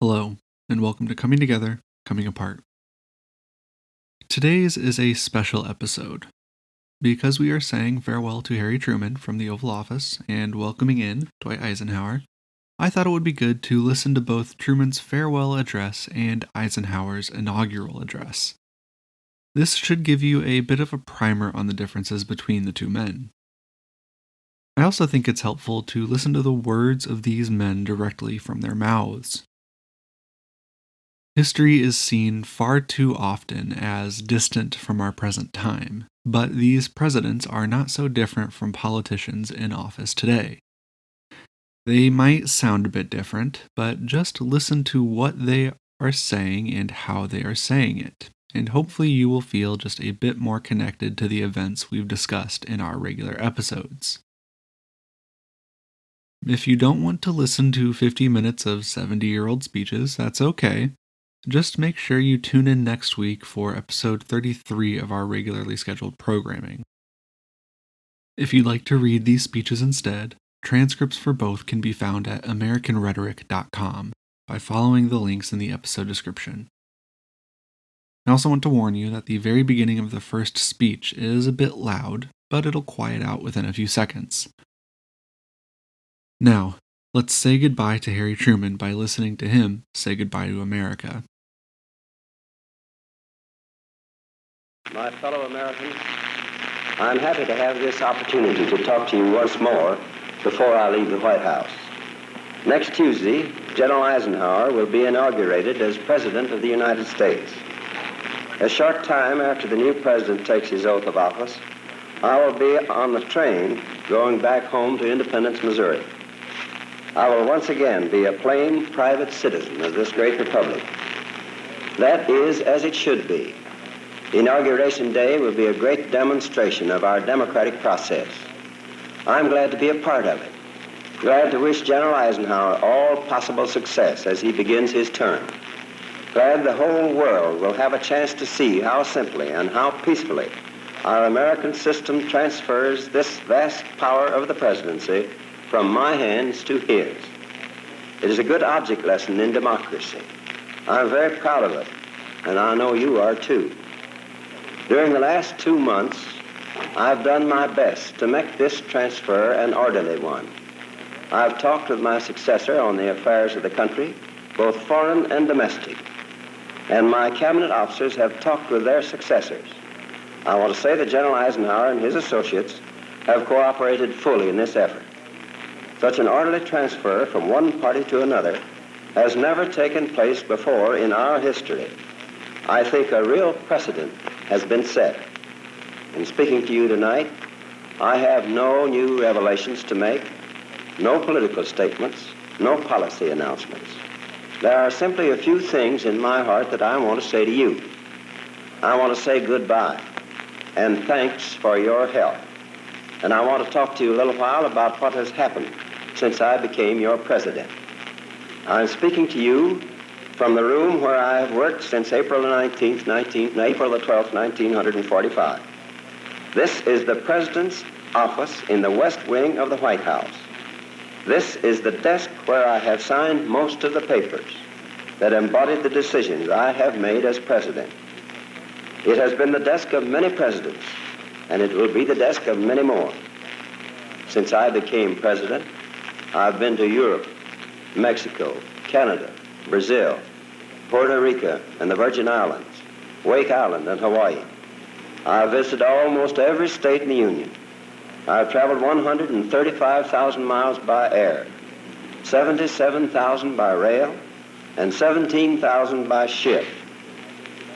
Hello, and welcome to Coming Together, Coming Apart. Today's is a special episode. Because we are saying farewell to Harry Truman from the Oval Office and welcoming in Dwight Eisenhower, I thought it would be good to listen to both Truman's farewell address and Eisenhower's inaugural address. This should give you a bit of a primer on the differences between the two men. I also think it's helpful to listen to the words of these men directly from their mouths. History is seen far too often as distant from our present time, but these presidents are not so different from politicians in office today. They might sound a bit different, but just listen to what they are saying and how they are saying it, and hopefully you will feel just a bit more connected to the events we've discussed in our regular episodes. If you don't want to listen to 50 minutes of 70-year-old speeches, that's okay. Just make sure you tune in next week for episode 33 of our regularly scheduled programming. If you'd like to read these speeches instead, transcripts for both can be found at AmericanRhetoric.com by following the links in the episode description. I also want to warn you that the very beginning of the first speech is a bit loud, but it'll quiet out within a few seconds. Now, let's say goodbye to Harry Truman by listening to him say goodbye to America. My fellow Americans, I'm happy to have this opportunity to talk to you once more before I leave the White House. Next Tuesday, General Eisenhower will be inaugurated as President of the United States. A short time after the new president takes his oath of office, I will be on the train going back home to Independence, Missouri. I will once again be a plain private citizen of this great republic. That is as it should be. Inauguration Day will be a great demonstration of our democratic process. I'm glad to be a part of it. Glad to wish General Eisenhower all possible success as he begins his term. Glad the whole world will have a chance to see how simply and how peacefully our American system transfers this vast power of the presidency from my hands to his. It is a good object lesson in democracy. I'm very proud of it, and I know you are too. During the last 2 months, I've done my best to make this transfer an orderly one. I've talked with my successor on the affairs of the country, both foreign and domestic, and my cabinet officers have talked with their successors. I want to say that General Eisenhower and his associates have cooperated fully in this effort. Such an orderly transfer from one party to another has never taken place before in our history. I think a real precedent has been set. In speaking to you tonight, I have no new revelations to make, no political statements, no policy announcements. There are simply a few things in my heart that I want to say to you. I want to say goodbye and thanks for your help. And I want to talk to you a little while about what has happened since I became your president. I'm speaking to you from the room where I have worked since April the 12th, 1945. This is the President's office in the West Wing of the White House. This is the desk where I have signed most of the papers that embodied the decisions I have made as President. It has been the desk of many presidents, and it will be the desk of many more. Since I became President, I've been to Europe, Mexico, Canada, Brazil, Puerto Rico, and the Virgin Islands, Wake Island, and Hawaii. I've visited almost every state in the Union. I've traveled 135,000 miles by air, 77,000 by rail, and 17,000 by ship.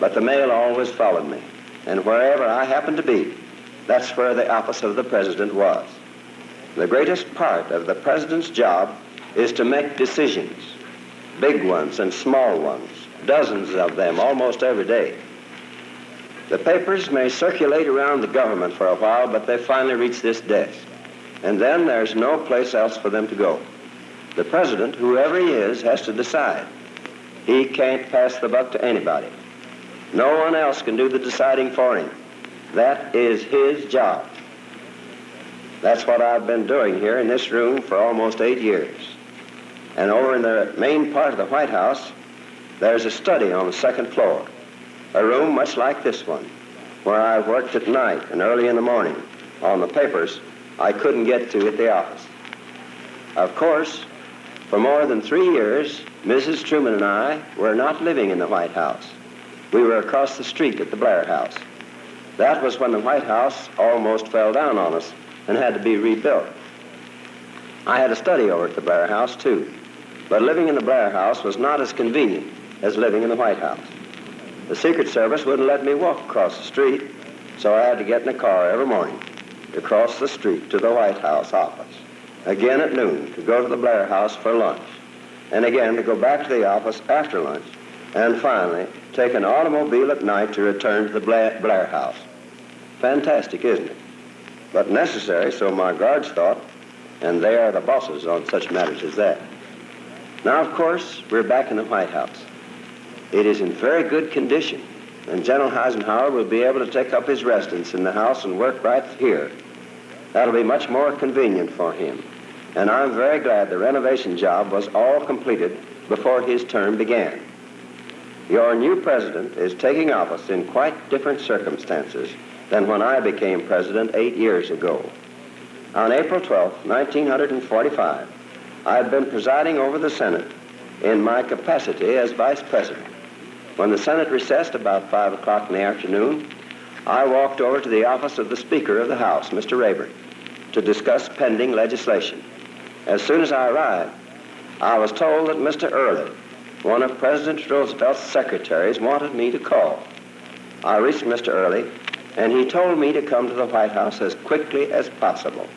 But the mail always followed me, and wherever I happened to be, that's where the office of the President was. The greatest part of the President's job is to make decisions, big ones and small ones, dozens of them almost every day. The papers may circulate around the government for a while, but they finally reach this desk. And then there's no place else for them to go. The president, whoever he is, has to decide. He can't pass the buck to anybody. No one else can do the deciding for him. That is his job. That's what I've been doing here in this room for almost 8 years. And over in the main part of the White House, there's a study on the second floor, a room much like this one, where I worked at night and early in the morning on the papers I couldn't get to at the office. Of course, for more than 3 years, Mrs. Truman and I were not living in the White House. We were across the street at the Blair House. That was when the White House almost fell down on us and had to be rebuilt. I had a study over at the Blair House, too, but living in the Blair House was not as convenient as living in the White House. The Secret Service wouldn't let me walk across the street, so I had to get in a car every morning to cross the street to the White House office, again at noon to go to the Blair House for lunch, and again to go back to the office after lunch, and finally take an automobile at night to return to the Blair House. Fantastic, isn't it? But necessary, so my guards thought, and they are the bosses on such matters as that. Now, of course, we're back in the White House. It is in very good condition, and General Eisenhower will be able to take up his residence in the house and work right here. That'll be much more convenient for him. And I'm very glad the renovation job was all completed before his term began. Your new president is taking office in quite different circumstances than when I became president 8 years ago. On April 12, 1945, I had been presiding over the Senate in my capacity as vice president. When the Senate recessed about 5 o'clock in the afternoon, I walked over to the office of the Speaker of the House, Mr. Rayburn, to discuss pending legislation. As soon as I arrived, I was told that Mr. Early, one of President Roosevelt's secretaries, wanted me to call. I reached Mr. Early, and he told me to come to the White House as quickly as possible,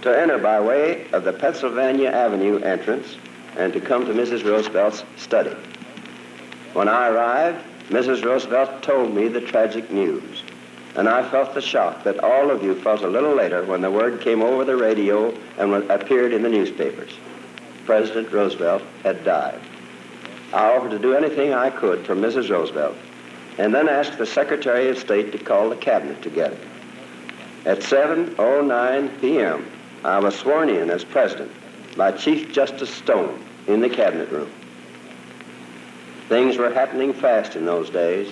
to enter by way of the Pennsylvania Avenue entrance and to come to Mrs. Roosevelt's study. When I arrived, Mrs. Roosevelt told me the tragic news, and I felt the shock that all of you felt a little later when the word came over the radio and appeared in the newspapers. President Roosevelt had died. I offered to do anything I could for Mrs. Roosevelt, and then asked the Secretary of State to call the cabinet together. At 7:09 p.m., I was sworn in as president by Chief Justice Stone in the cabinet room. Things were happening fast in those days.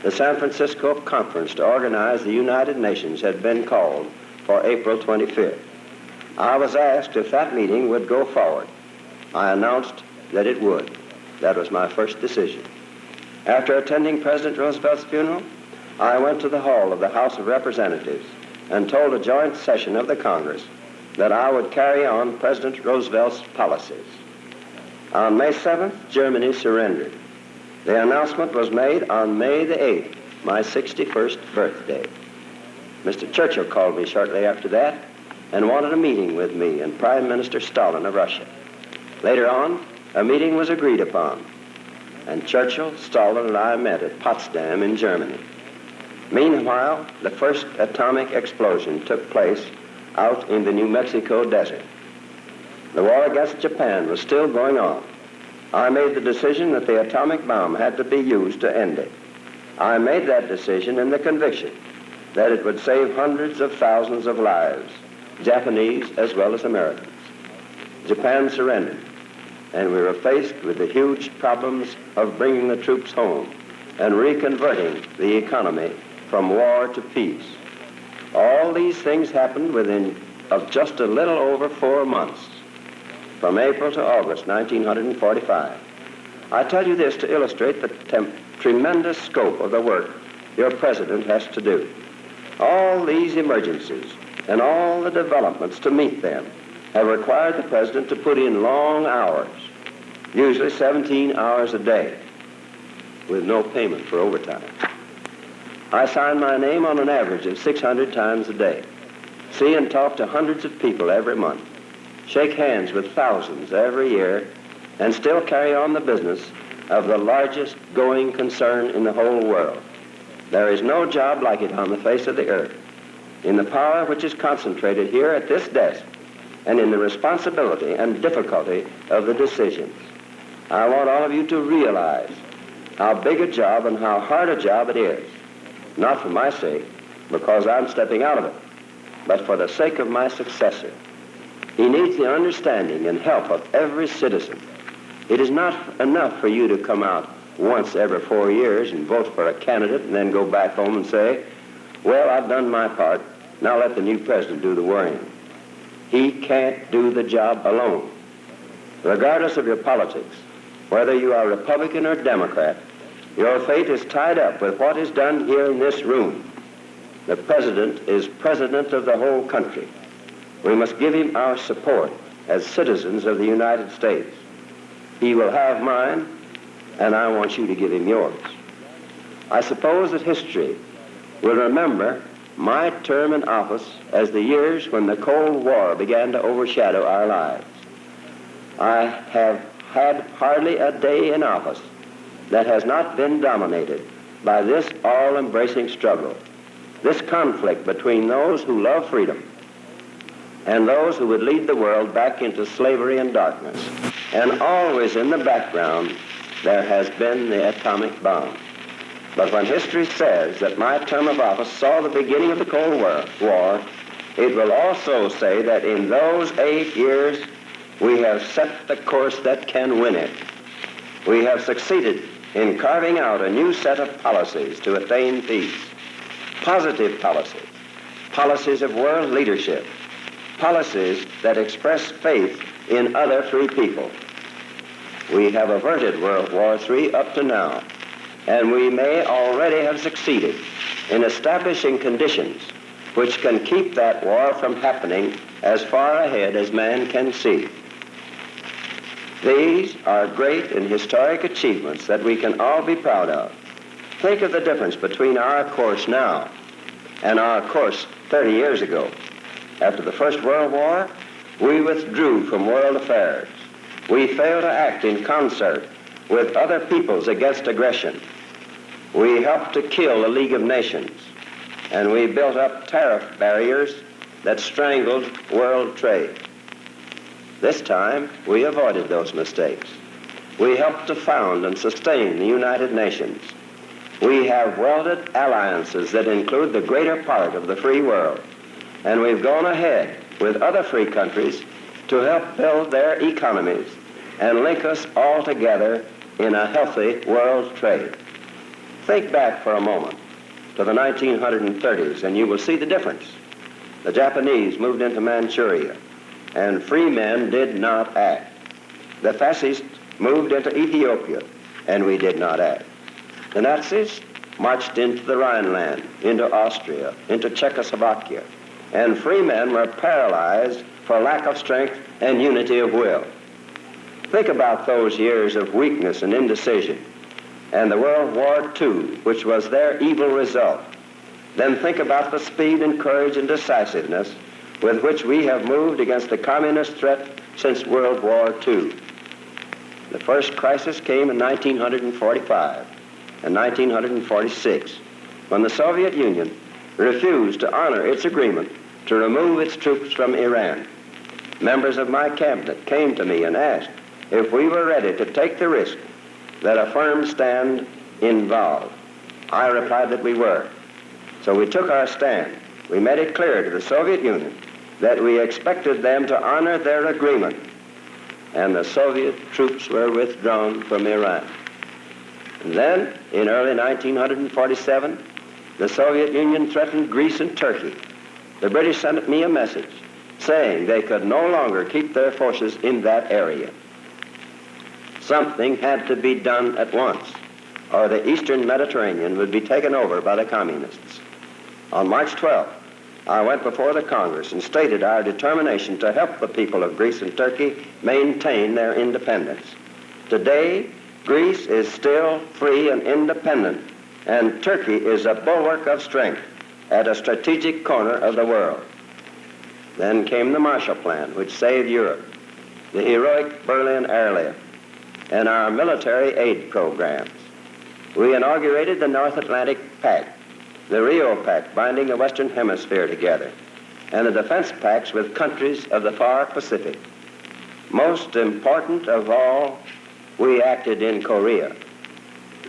The San Francisco conference to organize the United Nations had been called for April 25th. I was asked if that meeting would go forward. I announced that it would. That was my first decision. After attending President Roosevelt's funeral, I went to the hall of the House of Representatives and told a joint session of the Congress that I would carry on President Roosevelt's policies. On May 7th, Germany surrendered. The announcement was made on May the 8th, my 61st birthday. Mr. Churchill called me shortly after that and wanted a meeting with me and Prime Minister Stalin of Russia. Later on, a meeting was agreed upon, and Churchill, Stalin, and I met at Potsdam in Germany. Meanwhile, the first atomic explosion took place out in the New Mexico desert. The war against Japan was still going on. I made the decision that the atomic bomb had to be used to end it. I made that decision in the conviction that it would save hundreds of thousands of lives, Japanese as well as Americans. Japan surrendered, and we were faced with the huge problems of bringing the troops home and reconverting the economy from war to peace. All these things happened within of just a little over 4 months, from April to August 1945. I tell you this to illustrate the tremendous scope of the work your president has to do. All these emergencies and all the developments to meet them have required the president to put in long hours, usually 17 hours a day, with no payment for overtime. I sign my name on an average of 600 times a day, see and talk to hundreds of people every month, shake hands with thousands every year, and still carry on the business of the largest going concern in the whole world. There is no job like it on the face of the earth, in the power which is concentrated here at this desk, and in the responsibility and difficulty of the decisions. I want all of you to realize how big a job and how hard a job it is, not for my sake, because I'm stepping out of it, but for the sake of my successor. He needs the understanding and help of every citizen. It is not enough for you to come out once every 4 years and vote for a candidate and then go back home and say, well, I've done my part, now let the new president do the worrying. He can't do the job alone. Regardless of your politics, whether you are Republican or Democrat, your fate is tied up with what is done here in this room. The president is president of the whole country. We must give him our support as citizens of the United States. He will have mine, and I want you to give him yours. I suppose that history will remember my term in office as the years when the Cold War began to overshadow our lives. I have had hardly a day in office that has not been dominated by this all-embracing struggle, this conflict between those who love freedom and those who would lead the world back into slavery and darkness. And always in the background, there has been the atomic bomb. But when history says that my term of office saw the beginning of the Cold War, it will also say that in those 8 years, we have set the course that can win it. We have succeeded in carving out a new set of policies to attain peace. Positive policies, policies of world leadership, policies that express faith in other free people. We have averted World War III up to now, and we may already have succeeded in establishing conditions which can keep that war from happening as far ahead as man can see. These are great and historic achievements that we can all be proud of. Think of the difference between our course now and our course 30 years ago. After the First World War, we withdrew from world affairs. We failed to act in concert with other peoples against aggression. We helped to kill the League of Nations, and we built up tariff barriers that strangled world trade. This time, we avoided those mistakes. We helped to found and sustain the United Nations. We have welded alliances that include the greater part of the free world, and we've gone ahead with other free countries to help build their economies and link us all together in a healthy world trade. Think back for a moment to the 1930s, and you will see the difference. The Japanese moved into Manchuria, and free men did not act. The fascists moved into Ethiopia, and we did not act. The Nazis marched into the Rhineland, into Austria, into Czechoslovakia, and free men were paralyzed for lack of strength and unity of will. Think about those years of weakness and indecision, and the World War II, which was their evil result. Then think about the speed and courage and decisiveness with which we have moved against the communist threat since World War II. The first crisis came in 1945 and 1946, when the Soviet Union refused to honor its agreement to remove its troops from Iran. Members of my cabinet came to me and asked if we were ready to take the risk that a firm stand involved. I replied that we were. So we took our stand. We made it clear to the Soviet Union that we expected them to honor their agreement, and the Soviet troops were withdrawn from Iran. And then, in early 1947, the Soviet Union threatened Greece and Turkey. The British sent me a message saying they could no longer keep their forces in that area. Something had to be done at once, or the Eastern Mediterranean would be taken over by the communists. On March 12th, I went before the Congress and stated our determination to help the people of Greece and Turkey maintain their independence. Today, Greece is still free and independent, and Turkey is a bulwark of strength at a strategic corner of the world. Then came the Marshall Plan, which saved Europe, the heroic Berlin airlift, and our military aid programs. We inaugurated the North Atlantic Pact, the Rio Pact binding the Western Hemisphere together, and the defense pacts with countries of the far Pacific. Most important of all, we acted in Korea.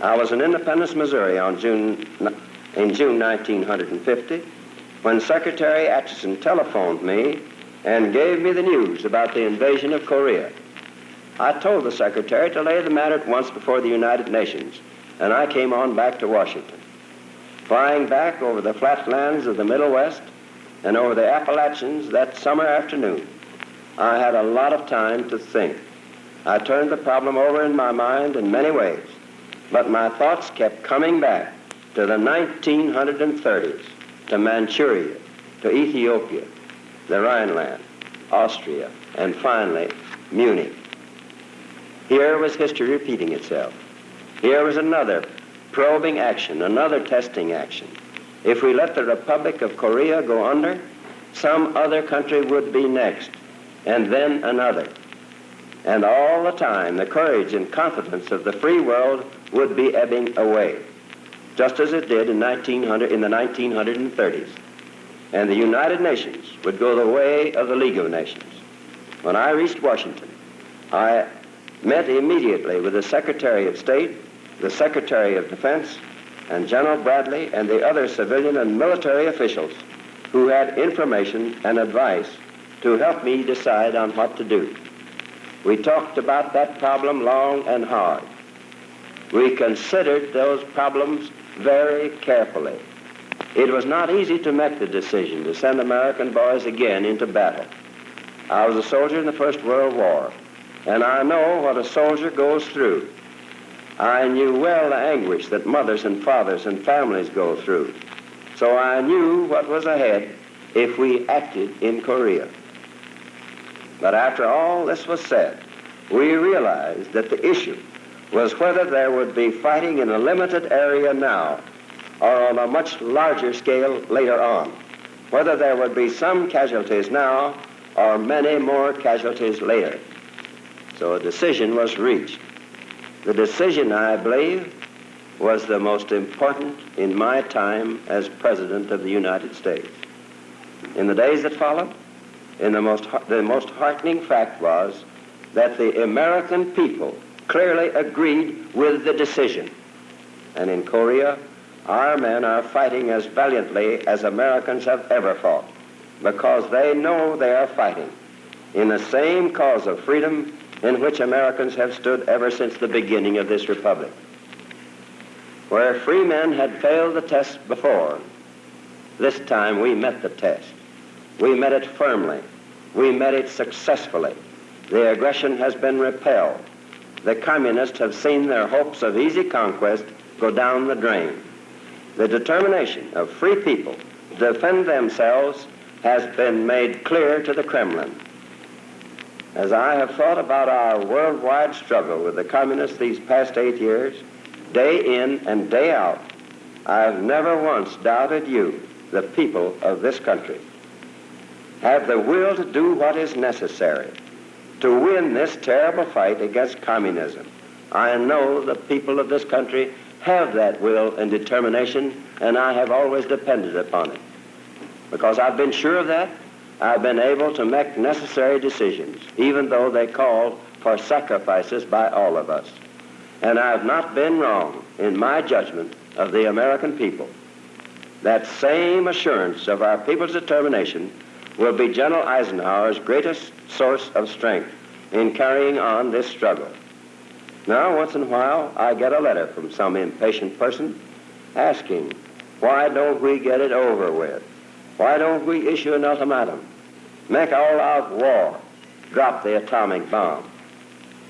I was in Independence, Missouri in June 1950 when Secretary Atchison telephoned me and gave me the news about the invasion of Korea. I told the Secretary to lay the matter at once before the United Nations, and I came on back to Washington. Flying back over the flatlands of the Middle West and over the Appalachians that summer afternoon, I had a lot of time to think. I turned the problem over in my mind in many ways, but my thoughts kept coming back to the 1930s, to Manchuria, to Ethiopia, the Rhineland, Austria, and finally, Munich. Here was history repeating itself. Here was another probing action, another testing action. If we let the Republic of Korea go under, some other country would be next, and then another. And all the time, the courage and confidence of the free world would be ebbing away, just as it did in the 1930s. And the United Nations would go the way of the League of Nations. When I reached Washington, I met immediately with the Secretary of State, the Secretary of Defense, and General Bradley and the other civilian and military officials who had information and advice to help me decide on what to do. We talked about that problem long and hard. We considered those problems very carefully. It was not easy to make the decision to send American boys again into battle. I was a soldier in the First World War, and I know what a soldier goes through. I knew well the anguish that mothers and fathers and families go through. So I knew what was ahead if we acted in Korea. But after all this was said, we realized that the issue was whether there would be fighting in a limited area now or on a much larger scale later on, whether there would be some casualties now or many more casualties later. So a decision was reached. The decision, I believe, was the most important in my time as President of the United States. In the days that followed, the most heartening fact was that the American people clearly agreed with the decision. And in Korea, our men are fighting as valiantly as Americans have ever fought, because they know they are fighting in the same cause of freedom in which Americans have stood ever since the beginning of this republic. Where free men had failed the test before, this time we met the test. We met it firmly. We met it successfully. The aggression has been repelled. The communists have seen their hopes of easy conquest go down the drain. The determination of free people to defend themselves has been made clear to the Kremlin. As I have thought about our worldwide struggle with the communists these past 8 years, day in and day out, I've never once doubted you, the people of this country, have the will to do what is necessary to win this terrible fight against communism. I know the people of this country have that will and determination, and I have always depended upon it. Because I've been sure of that, I've been able to make necessary decisions, even though they called for sacrifices by all of us. And I've not been wrong in my judgment of the American people. That same assurance of our people's determination will be General Eisenhower's greatest source of strength in carrying on this struggle. Now, once in a while, I get a letter from some impatient person asking, why don't we get it over with? Why don't we issue an ultimatum? Make all-out war, drop the atomic bomb.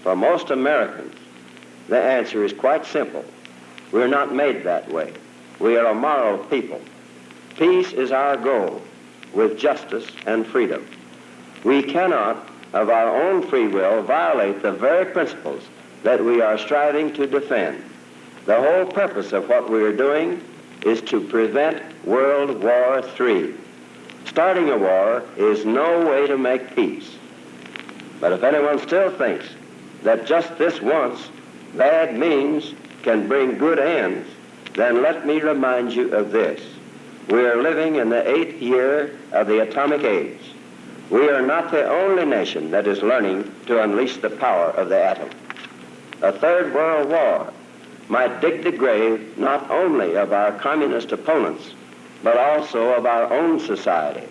For most Americans, the answer is quite simple. We're not made that way. We are a moral people. Peace is our goal, with justice and freedom. We cannot, of our own free will, violate the very principles that we are striving to defend. The whole purpose of what we are doing is to prevent World War III. Starting a war is no way to make peace. But if anyone still thinks that just this once bad means can bring good ends, then let me remind you of this. We are living in the 8th year of the atomic age. We are not the only nation that is learning to unleash the power of the atom. A third world war might dig the grave not only of our communist opponents, but also of our own society.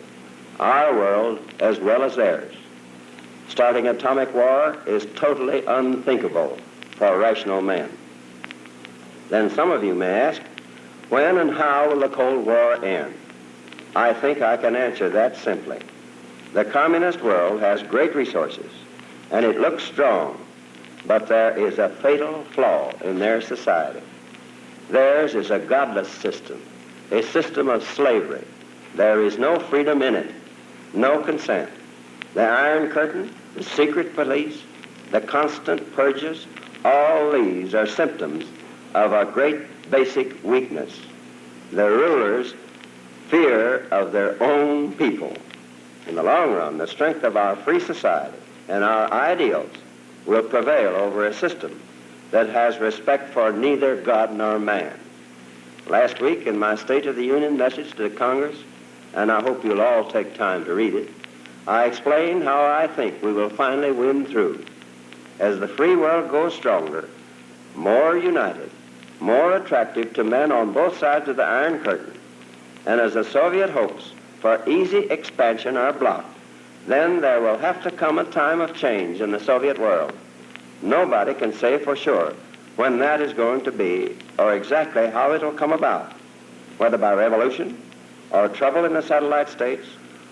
our world as well as theirs. Starting atomic war is totally unthinkable for rational men. Then some of you may ask, when and how will the Cold War end? I think I can answer that simply. The communist world has great resources, and it looks strong, but there is a fatal flaw in their society. Theirs is a godless system, a system of slavery. There is no freedom in it, no consent. The Iron Curtain, the secret police, the constant purges, all these are symptoms of a great basic weakness. The rulers fear of their own people. In the long run, the strength of our free society and our ideals will prevail over a system that has respect for neither God nor man. Last week, in my State of the Union message to the Congress, and I hope you'll all take time to read it, I explained how I think we will finally win through. As the free world grows stronger, more united, more attractive to men on both sides of the Iron Curtain, and as the Soviet hopes for easy expansion are blocked, then there will have to come a time of change in the Soviet world. Nobody can say for sure when that is going to be or exactly how it will come about, whether by revolution or trouble in the satellite states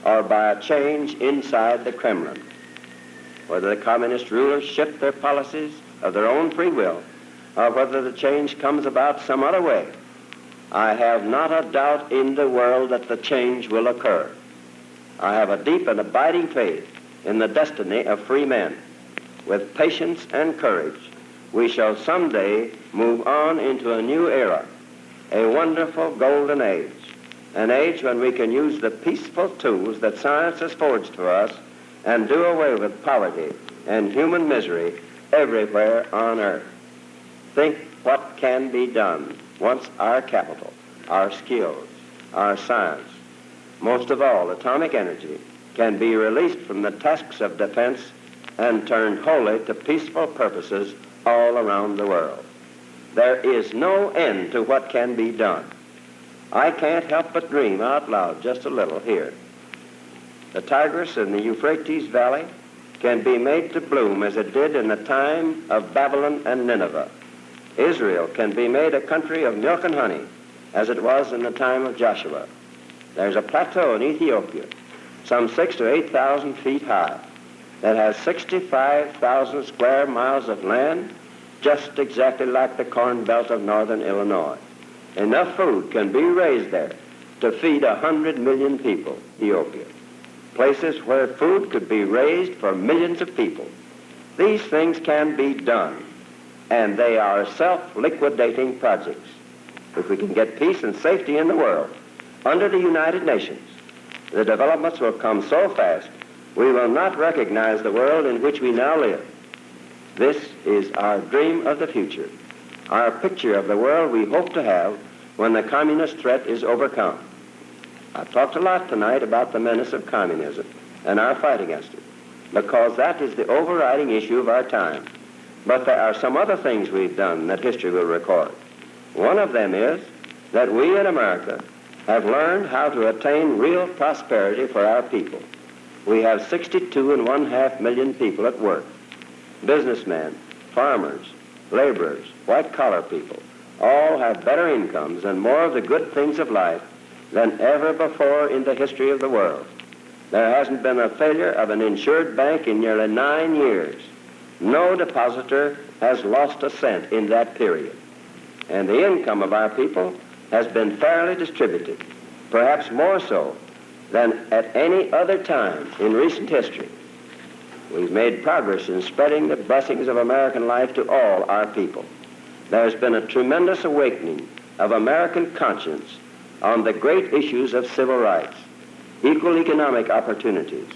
or by a change inside the Kremlin. Whether the communist rulers shift their policies of their own free will or whether the change comes about some other way, I have not a doubt in the world that the change will occur. I have a deep and abiding faith in the destiny of free men. With patience and courage, we shall someday move on into a new era, a wonderful golden age, an age when we can use the peaceful tools that science has forged for us and do away with poverty and human misery everywhere on earth. Think what can be done once our capital, our skills, our science, most of all atomic energy, can be released from the tasks of defense and turned wholly to peaceful purposes all around the world. There is no end to what can be done. I can't help but dream out loud just a little here. The Tigris in the Euphrates Valley can be made to bloom as it did in the time of Babylon and Nineveh. Israel can be made a country of milk and honey as it was in the time of Joshua. There's a plateau in Ethiopia, some 6,000 to 8,000 feet high, that has 65,000 square miles of land, just exactly like the corn belt of northern Illinois. Enough food can be raised there to feed 100 million people, Ethiopia. Places where food could be raised for millions of people. These things can be done, and they are self-liquidating projects. If we can get peace and safety in the world under the United Nations, the developments will come so fast we will not recognize the world in which we now live. This is our dream of the future, our picture of the world we hope to have when the communist threat is overcome. I've talked a lot tonight about the menace of communism and our fight against it, because that is the overriding issue of our time. But there are some other things we've done that history will record. One of them is that we in America have learned how to attain real prosperity for our people. We have 62.5 million people at work. Businessmen, farmers, laborers, white-collar people, all have better incomes and more of the good things of life than ever before in the history of the world. There hasn't been a failure of an insured bank in nearly 9 years. No depositor has lost a cent in that period. And the income of our people has been fairly distributed, perhaps more so than at any other time in recent history. We've made progress in spreading the blessings of American life to all our people. There's been a tremendous awakening of American conscience on the great issues of civil rights, equal economic opportunities,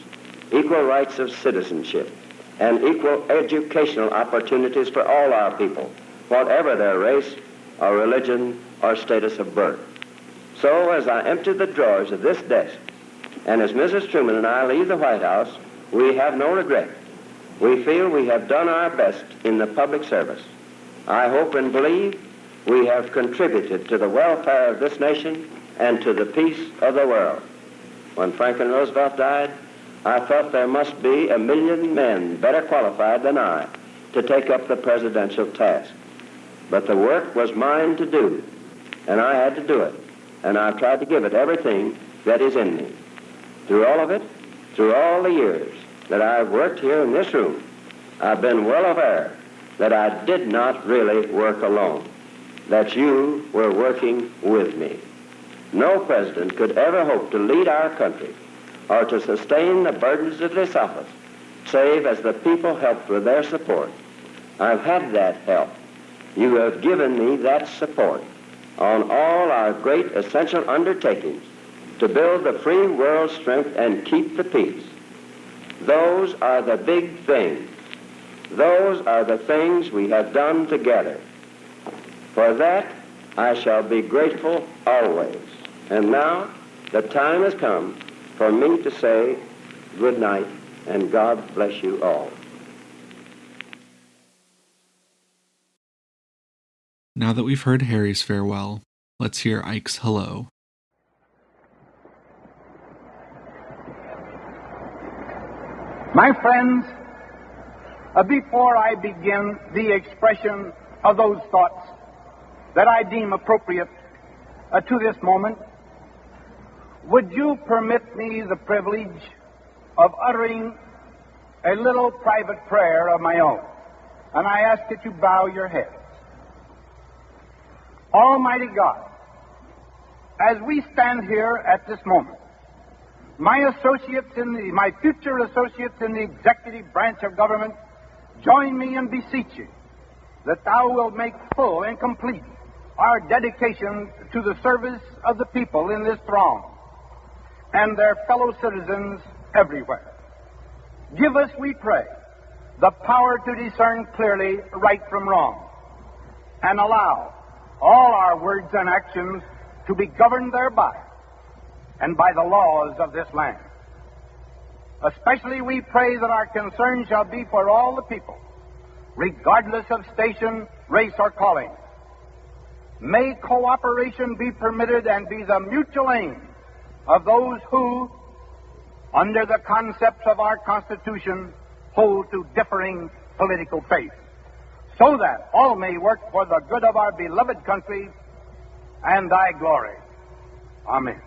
equal rights of citizenship, and equal educational opportunities for all our people, whatever their race or religion or status of birth. So as I empty the drawers of this desk, and as Mrs. Truman and I leave the White House, we have no regret. We feel we have done our best in the public service. I hope and believe we have contributed to the welfare of this nation and to the peace of the world. when Franklin Roosevelt died, I thought there must be 1 million men better qualified than I to take up the presidential task. But the work was mine to do, and I had to do it, and I've tried to give it everything that is in me. Through all of it, through all the years that I've worked here in this room, I've been well aware that I did not really work alone, that you were working with me. No president could ever hope to lead our country or to sustain the burdens of this office, save as the people helped with their support. I've had that help. You have given me that support on all our great essential undertakings to build the free world's strength and keep the peace. Those are the big things. Those are the things we have done together. For that, I shall be grateful always. And now, the time has come for me to say good night, and God bless you all. Now that we've heard Harry's farewell, let's hear Ike's hello. My friends, before I begin the expression of those thoughts that I deem appropriate to this moment, would you permit me the privilege of uttering a little private prayer of my own? And I ask that you bow your heads. Almighty God, as we stand here at this moment, my future associates in the executive branch of government join me in beseeching that thou wilt make full and complete our dedication to the service of the people in this throng and their fellow citizens everywhere. Give us, we pray, the power to discern clearly right from wrong, and allow all our words and actions to be governed thereby and by the laws of this land. Especially we pray that our concern shall be for all the people, regardless of station, race, or calling. May cooperation be permitted and be the mutual aim of those who, under the concepts of our Constitution, hold to differing political faiths, so that all may work for the good of our beloved country and thy glory. Amen.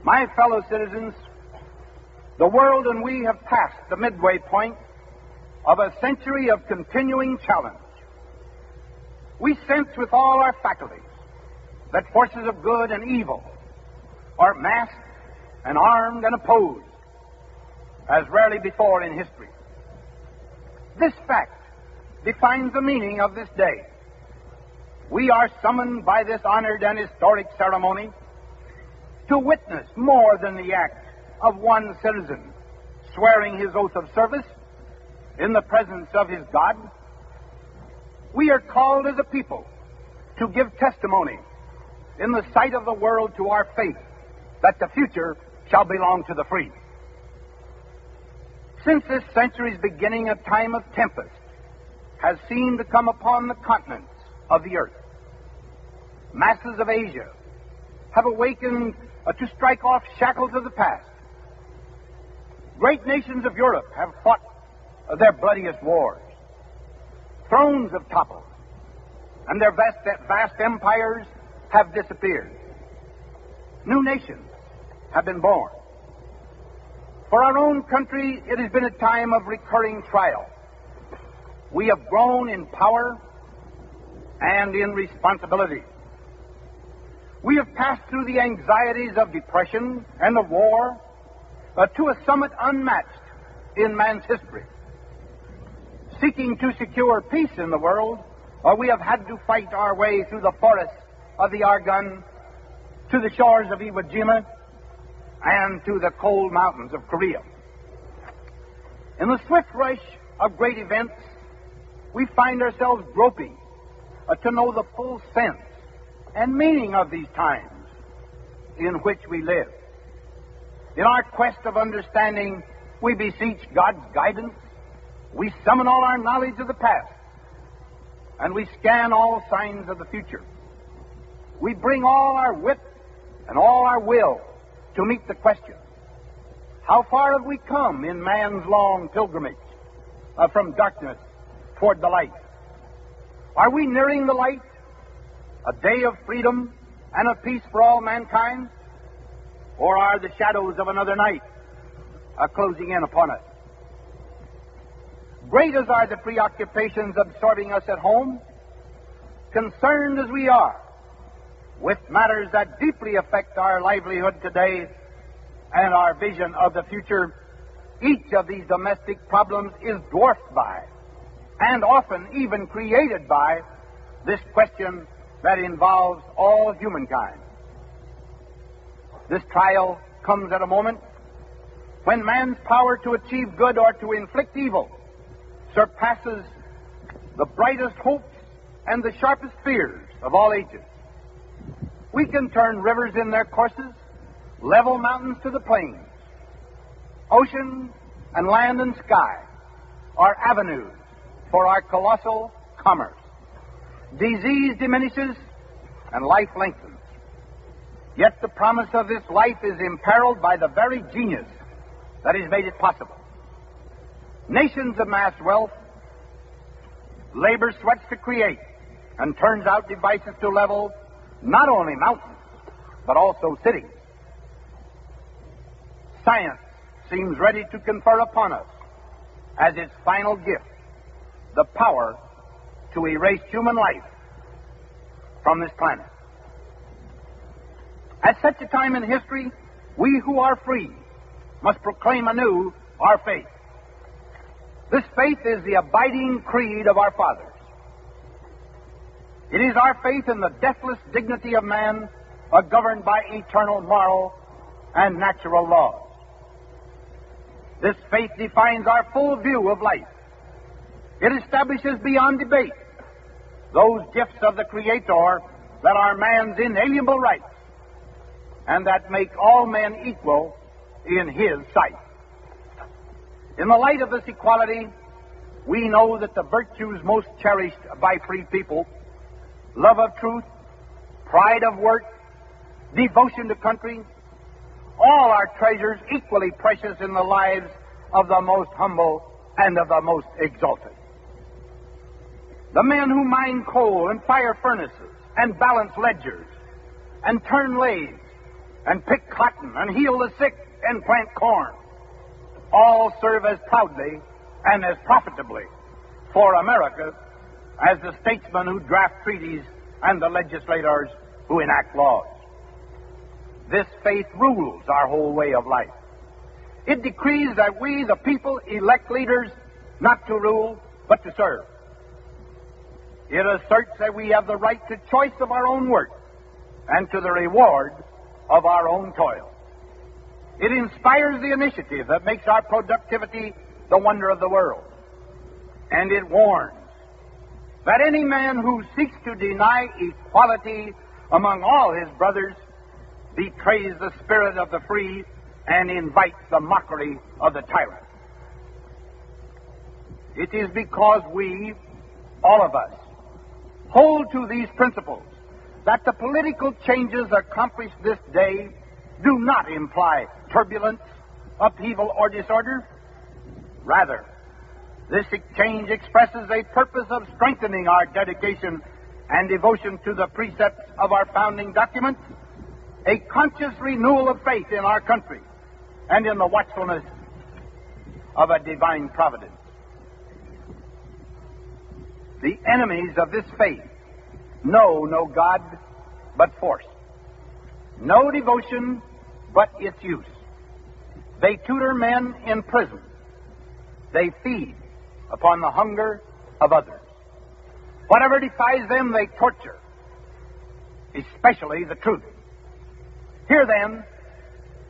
My fellow citizens, the world and we have passed the midway point of a century of continuing challenge. We sense with all our faculties that forces of good and evil are masked and armed and opposed as rarely before in history. This fact defines the meaning of this day. We are summoned by this honored and historic ceremony to witness more than the act of one citizen swearing his oath of service in the presence of his God. We are called as a people to give testimony in the sight of the world to our faith that the future shall belong to the free. Since this century's beginning, a time of tempest has seemed to come upon the continents of the earth. Masses of Asia have awakened to strike off shackles of the past. Great nations of Europe have fought their bloodiest wars. Thrones have toppled, and their vast empires have disappeared. New nations have been born. For our own country, it has been a time of recurring trial. We have grown in power and in responsibility. We have passed through the anxieties of depression and of war to a summit unmatched in man's history. Seeking to secure peace in the world, we have had to fight our way through the forests of the Argonne, to the shores of Iwo Jima, and to the cold mountains of Korea. In the swift rush of great events, we find ourselves groping to know the full sense and meaning of these times in which we live. In our quest of understanding, we beseech God's guidance. We summon all our knowledge of the past, and we scan all signs of the future. We bring all our wit and all our will to meet the question, how far have we come in man's long pilgrimage from darkness toward the light? Are we nearing the light, a day of freedom and of peace for all mankind? Or are the shadows of another night closing in upon us? Great as are the preoccupations absorbing us at home, concerned as we are with matters that deeply affect our livelihood today and our vision of the future, each of these domestic problems is dwarfed by, and often even created by, this question that involves all humankind. This trial comes at a moment when man's power to achieve good or to inflict evil surpasses the brightest hopes and the sharpest fears of all ages. We can turn rivers in their courses, level mountains to the plains. Ocean and land and sky are avenues for our colossal commerce. Disease diminishes and life lengthens. Yet the promise of this life is imperiled by the very genius that has made it possible. Nations amass wealth, labor sweats to create, and turns out devices to level not only mountains, but also cities. Science seems ready to confer upon us, as its final gift, the power to erase human life from this planet. At such a time in history, we who are free must proclaim anew our faith. This faith is the abiding creed of our fathers. It is our faith in the deathless dignity of man, governed by eternal moral and natural laws. This faith defines our full view of life. It establishes beyond debate those gifts of the Creator that are man's inalienable rights and that make all men equal in His sight. In the light of this equality, we know that the virtues most cherished by free people, love of truth, pride of work, devotion to country, all are treasures equally precious in the lives of the most humble and of the most exalted. The men who mine coal and fire furnaces and balance ledgers and turn lathes and pick cotton and heal the sick and plant corn all serve as proudly and as profitably for America as the statesmen who draft treaties and the legislators who enact laws. This faith rules our whole way of life. It decrees that we, the people, elect leaders not to rule, but to serve. It asserts that we have the right to choice of our own work and to the reward of our own toil. It inspires the initiative that makes our productivity the wonder of the world. And it warns that any man who seeks to deny equality among all his brothers betrays the spirit of the free and invites the mockery of the tyrant. It is because we, all of us, hold to these principles that the political changes accomplished this day do not imply turbulence, upheaval, or disorder. Rather, this exchange expresses a purpose of strengthening our dedication and devotion to the precepts of our founding document, a conscious renewal of faith in our country and in the watchfulness of a divine providence. The enemies of this faith know no God but force, no devotion but its use. They tutor men in prison. They feed upon the hunger of others. Whatever defies them, they torture, especially the truth. Here, then,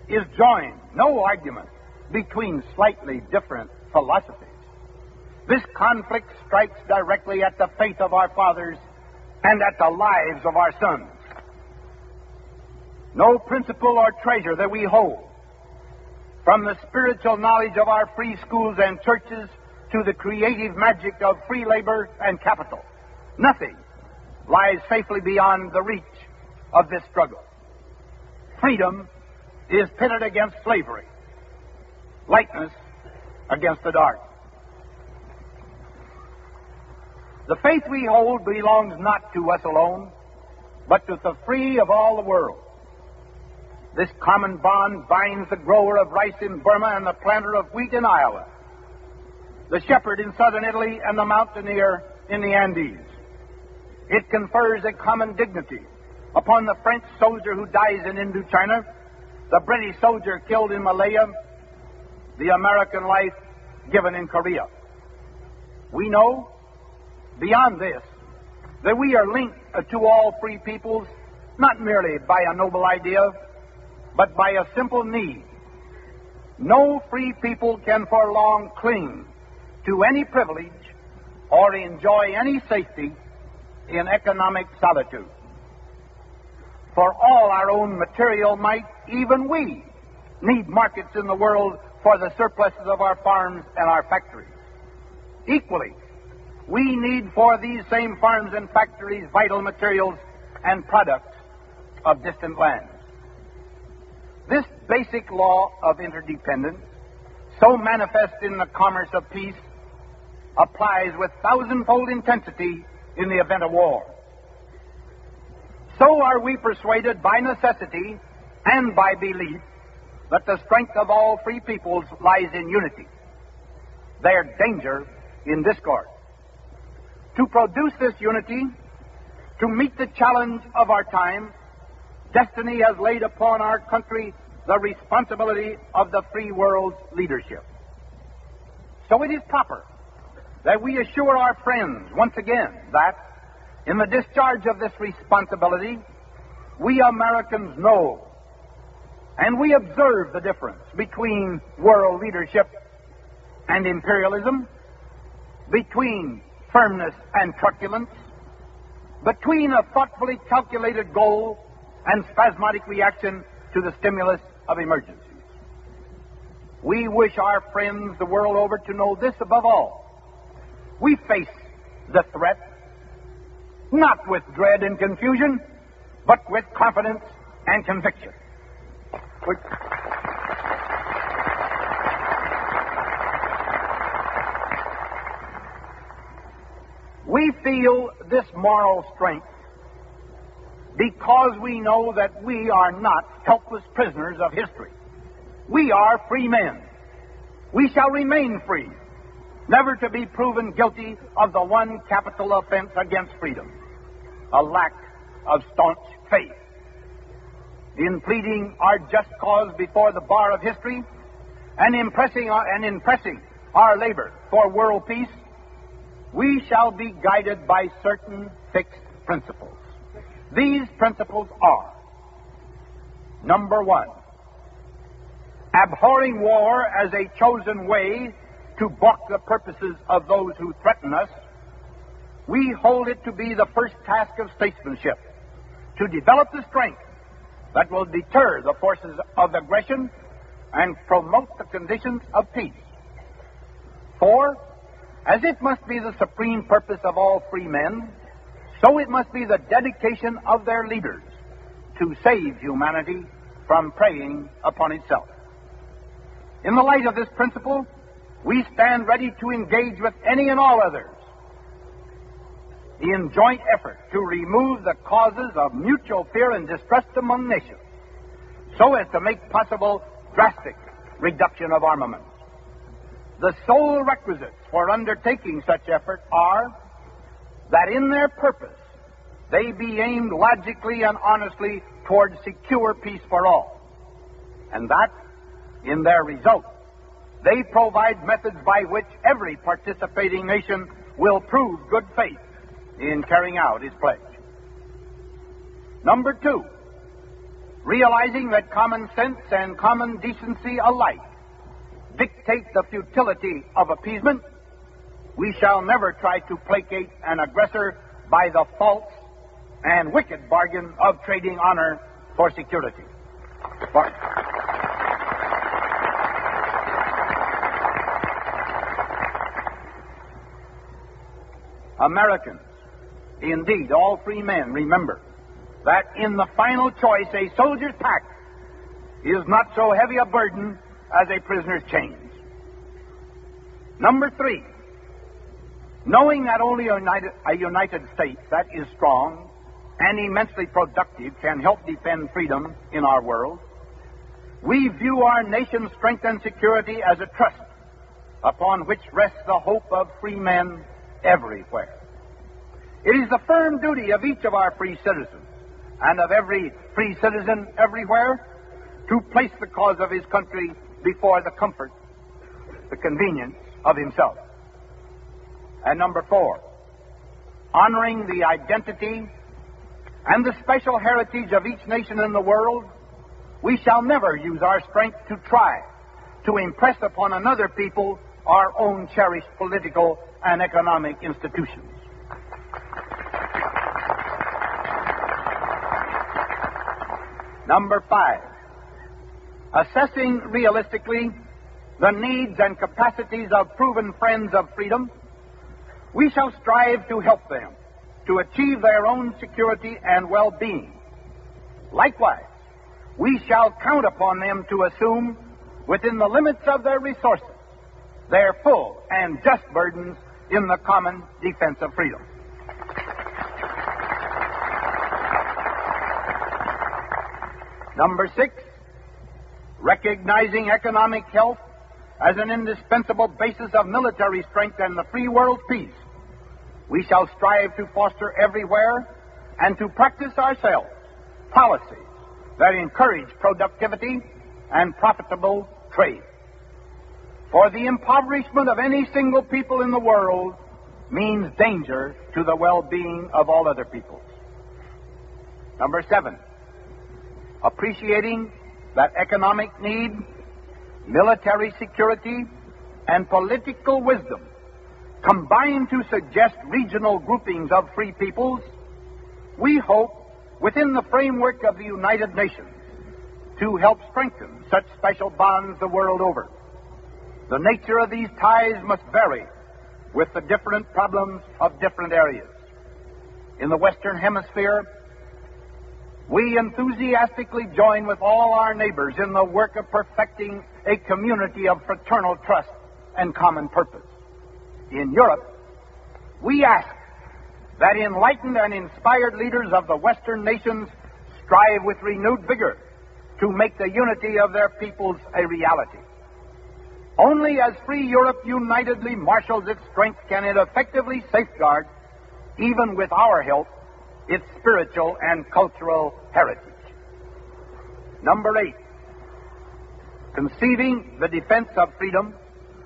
is joined no argument between slightly different philosophies. This conflict strikes directly at the faith of our fathers and at the lives of our sons. No principle or treasure that we hold, from the spiritual knowledge of our free schools and churches to the creative magic of free labor and capital, nothing lies safely beyond the reach of this struggle. freedom is pitted against slavery, lightness against the dark. The faith we hold belongs not to us alone, but to the free of all the world. This common bond binds the grower of rice in Burma and the planter of wheat in Iowa, the shepherd in southern Italy and the mountaineer in the Andes. It confers a common dignity upon the French soldier who dies in Indochina, the British soldier killed in Malaya, the American life given in Korea. We know, beyond this, that we are linked to all free peoples, not merely by a noble idea, but by a simple need. No free people can for long cling to any privilege or enjoy any safety in economic solitude. For all our own material might, even we need markets in the world for the surpluses of our farms and our factories. Equally, we need for these same farms and factories vital materials and products of distant lands. This basic law of interdependence, so manifest in the commerce of peace, applies with thousandfold intensity in the event of war. So are we persuaded by necessity and by belief that the strength of all free peoples lies in unity, their danger in discord. To produce this unity, to meet the challenge of our time, destiny has laid upon our country the responsibility of the free world's leadership. So it is proper that we assure our friends once again that, in the discharge of this responsibility, we Americans know and we observe the difference between world leadership and imperialism, between firmness and truculence, between a thoughtfully calculated goal and spasmodic reaction to the stimulus of emergencies. We wish our friends the world over to know this above all. We face the threat not with dread and confusion, but with confidence and conviction. We feel this moral strength because we know that we are not helpless prisoners of history. We are free men. We shall remain free, never to be proven guilty of the one capital offense against freedom, a lack of staunch faith. In pleading our just cause before the bar of history and in pressing our labor for world peace, we shall be guided by certain fixed principles. These principles are: number one, abhorring war as a chosen way to balk the purposes of those who threaten us, we hold it to be the first task of statesmanship to develop the strength that will deter the forces of aggression and promote the conditions of peace. 4, as it must be the supreme purpose of all free men, so it must be the dedication of their leaders to save humanity from preying upon itself. In the light of this principle, we stand ready to engage with any and all others in joint effort to remove the causes of mutual fear and distrust among nations, so as to make possible drastic reduction of armaments. The sole requisites for undertaking such effort are that in their purpose they be aimed logically and honestly toward secure peace for all, and that in their result they provide methods by which every participating nation will prove good faith in carrying out its pledge. Number 2, realizing that common sense and common decency alike dictate the futility of appeasement, we shall never try to placate an aggressor by the false and wicked bargain of trading honor for security. Americans, indeed all free men, remember that in the final choice a soldier's pact is not so heavy a burden as a prisoner's chains. Number 3, knowing that only a United States that is strong and immensely productive can help defend freedom in our world, we view our nation's strength and security as a trust upon which rests the hope of free men everywhere. It is the firm duty of each of our free citizens and of every free citizen everywhere to place the cause of his country before the comfort, the convenience of himself. And number 4, honoring the identity and the special heritage of each nation in the world, we shall never use our strength to try to impress upon another people our own cherished political and economic institutions. Number 5, assessing realistically the needs and capacities of proven friends of freedom, we shall strive to help them to achieve their own security and well-being. Likewise, we shall count upon them to assume, within the limits of their resources, their full and just burdens in the common defense of freedom. Number 6, recognizing economic health as an indispensable basis of military strength and the free world's peace, we shall strive to foster everywhere and to practice ourselves policies that encourage productivity and profitable trade. For the impoverishment of any single people in the world means danger to the well-being of all other peoples. Number 7, appreciating that economic need, military security, and political wisdom combine to suggest regional groupings of free peoples, we hope, within the framework of the United Nations, to help strengthen such special bonds the world over. The nature of these ties must vary with the different problems of different areas. In the Western Hemisphere, we enthusiastically join with all our neighbors in the work of perfecting a community of fraternal trust and common purpose. In Europe, we ask that enlightened and inspired leaders of the Western nations strive with renewed vigor to make the unity of their peoples a reality. Only as free Europe unitedly marshals its strength can it effectively safeguard, even with our help, its spiritual and cultural heritage. Number 8, conceiving the defense of freedom,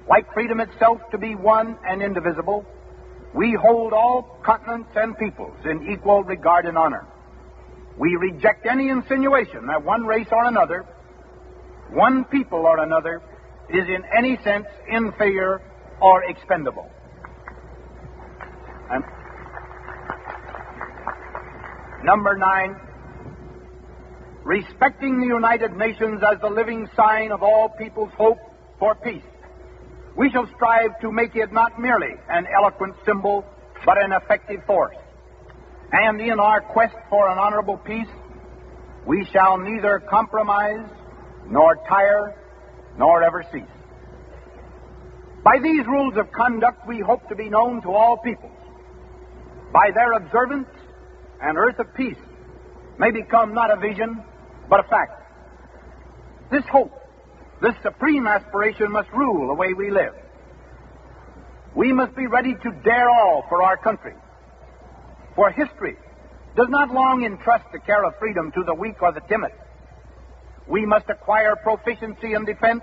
like freedom itself, to be one and indivisible, we hold all continents and peoples in equal regard and honor. We reject any insinuation that one race or another, one people or another, is in any sense inferior or expendable. And number 9, respecting the United Nations as the living sign of all people's hope for peace, we shall strive to make it not merely an eloquent symbol, but an effective force. And in our quest for an honorable peace, we shall neither compromise, nor tire, nor ever cease. By these rules of conduct, we hope to be known to all peoples. By their observance, an earth of peace may become not a vision, but a fact. This hope, this supreme aspiration must rule the way we live. We must be ready to dare all for our country. For history does not long entrust the care of freedom to the weak or the timid. We must acquire proficiency in defense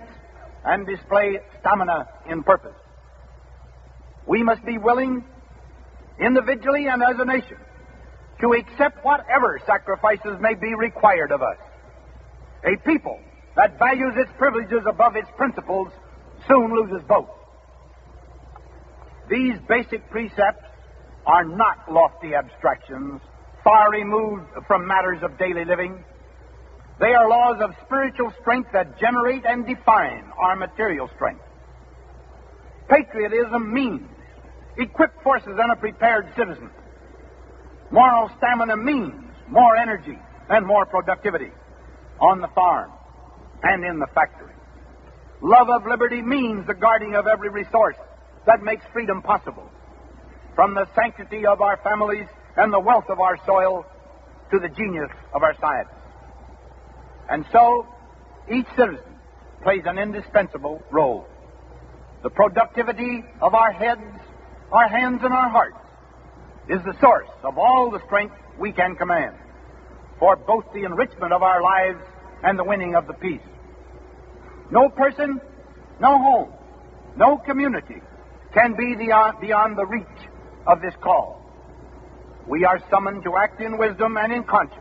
and display stamina in purpose. We must be willing, individually and as a nation, to accept whatever sacrifices may be required of us. A people that values its privileges above its principles soon loses both. These basic precepts are not lofty abstractions, far removed from matters of daily living. They are laws of spiritual strength that generate and define our material strength. Patriotism means equipped forces and a prepared citizen. Moral stamina means more energy and more productivity on the farm, and in the factory. Love of liberty means the guarding of every resource that makes freedom possible, from the sanctity of our families and the wealth of our soil to the genius of our science. And so, each citizen plays an indispensable role. The productivity of our heads, our hands, and our hearts is the source of all the strength we can command for both the enrichment of our lives and the winning of the peace. No person, no home, no community can be beyond the reach of this call. We are summoned to act in wisdom and in conscience,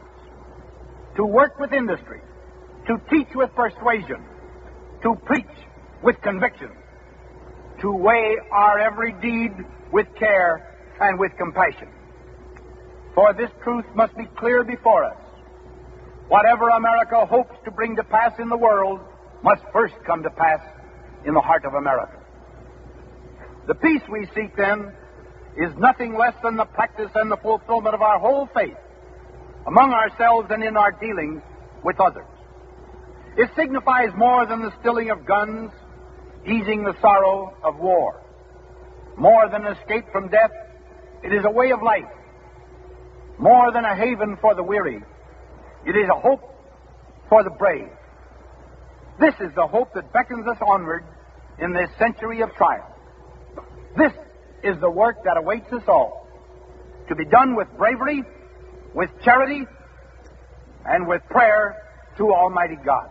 to work with industry, to teach with persuasion, to preach with conviction, to weigh our every deed with care and with compassion. For this truth must be clear before us. Whatever America hopes to bring to pass in the world must first come to pass in the heart of America. The peace we seek, then, is nothing less than the practice and the fulfillment of our whole faith among ourselves and in our dealings with others. It signifies more than the stilling of guns, easing the sorrow of war. More than escape from death, it is a way of life. More than a haven for the weary, it is a hope for the brave. This is the hope that beckons us onward in this century of trial. This is the work that awaits us all, to be done with bravery, with charity, and with prayer to Almighty God.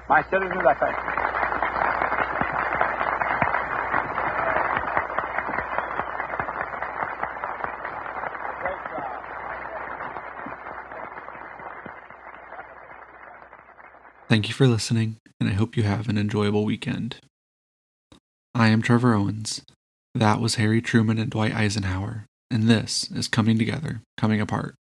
My citizens, I thank you. Thank you for listening, and I hope you have an enjoyable weekend. I am Trevor Owens. That was Harry Truman and Dwight Eisenhower, and this is Coming Together, Coming Apart.